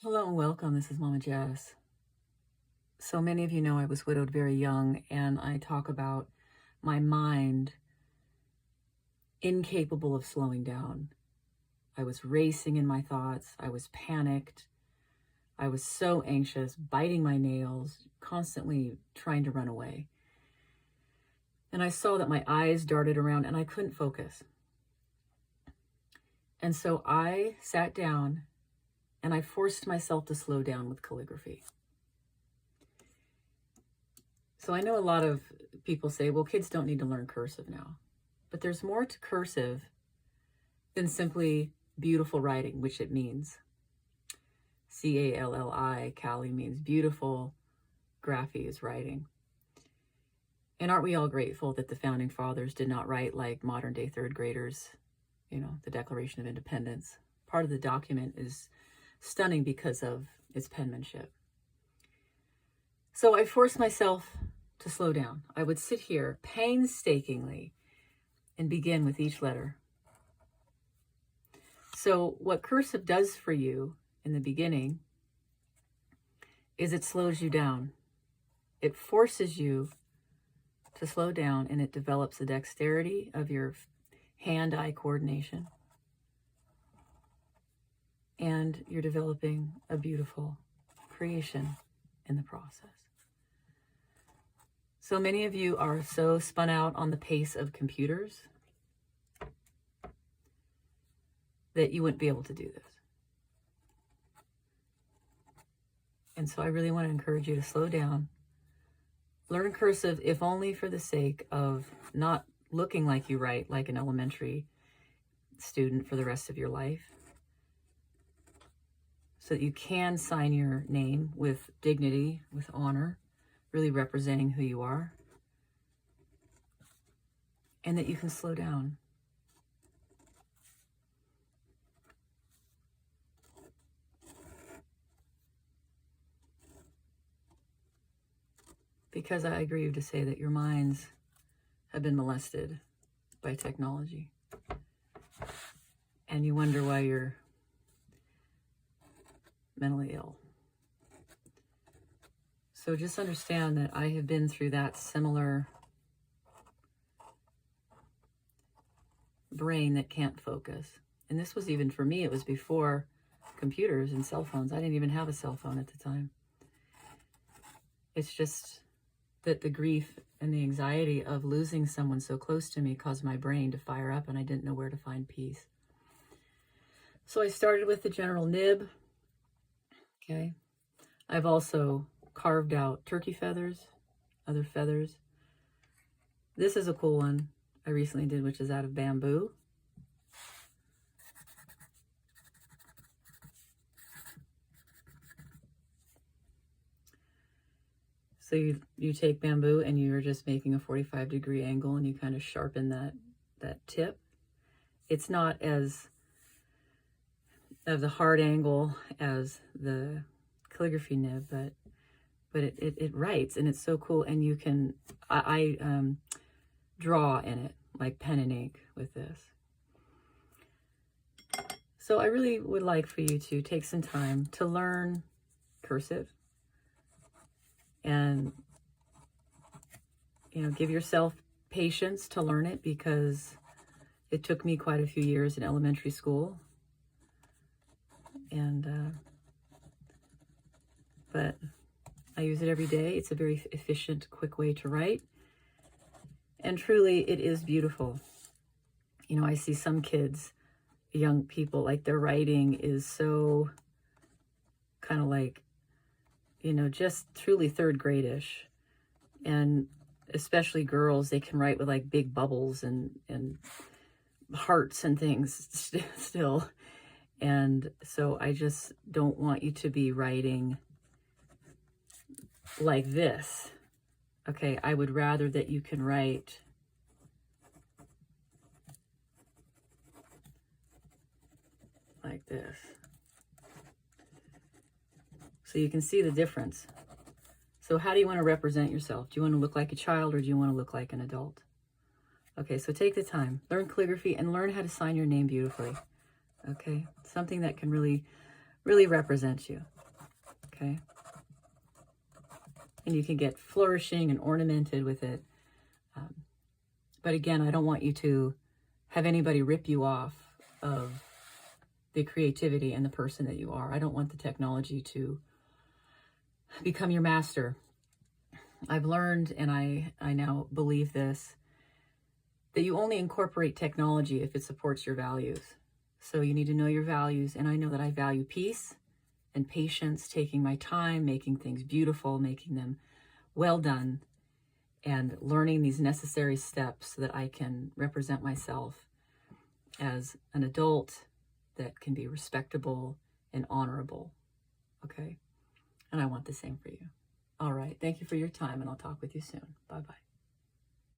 Hello and welcome. This is Mama Jess. So many of you know I was widowed very young, and I talk about my mind incapable of slowing down. I was racing in my thoughts. I was panicked. I was so anxious, biting my nails, constantly trying to run away. And I saw that my eyes darted around and I couldn't focus. And so I sat down and I forced myself to slow down with calligraphy. So I know a lot of people say, well, kids don't need to learn cursive now. But there's more to cursive than simply beautiful writing, which it means. C-A-L-L-I, Calli means beautiful, graphy is writing. And aren't we all grateful that the founding fathers did not write like modern day third graders, the Declaration of Independence? Part of the document is stunning because of its penmanship. So I forced myself to slow down. I would sit here painstakingly and begin with each letter. So what cursive does for you in the beginning is it slows you down. It forces you to slow down, and it develops the dexterity of your hand-eye coordination. And you're developing a beautiful creation in the process. So many of you are so spun out on the pace of computers that you wouldn't be able to do this. And so I really want to encourage you to slow down. Learn cursive, if only for the sake of not looking like you write like an elementary student for the rest of your life, so that you can sign your name with dignity, with honor, really representing who you are, and that you can slow down. Because I agree to say that your minds have been molested by technology. And you wonder why you're mentally ill. So just understand that I have been through that similar brain that can't focus. And this was even for me, it was before computers and cell phones. I didn't even have a cell phone at the time. It's just that the grief and the anxiety of losing someone so close to me caused my brain to fire up, and I didn't know where to find peace. So I started with the general nib. Okay. I've also carved out turkey feathers, other feathers. This is a cool one I recently did, which is out of bamboo. So you take bamboo and you're just making a 45-degree angle, and you kind of sharpen that tip. It's not as of the hard angle as the calligraphy nib, but it writes, and it's so cool. And you can, I draw in it like pen and ink with this. So I really would like for you to take some time to learn cursive, and give yourself patience to learn it, because it took me quite a few years in elementary school. And but I use it every day. It's a very efficient, quick way to write, and truly it is beautiful. I see some kids, young people, like their writing is so kind of like, just truly third grade-ish. And especially girls, they can write with like big bubbles and hearts and things still. And so I just don't want you to be writing like this. Okay, I would rather that you can write like this. So you can see the difference. So how do you want to represent yourself? Do you want to look like a child, or do you want to look like an adult? Okay, so take the time, learn calligraphy, and learn how to sign your name beautifully. Okay, something that can really really represent you, okay? And you can get flourishing and ornamented with it. But again, I don't want you to have anybody rip you off of the creativity and the person that you are. I don't want the technology to become your master. I've learned, and I now believe this, that you only incorporate technology if it supports your values. So you need to know your values, and I know that I value peace and patience, taking my time, making things beautiful, making them well done, and learning these necessary steps so that I can represent myself as an adult that can be respectable and honorable, okay? And I want the same for you. All right, thank you for your time, and I'll talk with you soon. Bye-bye.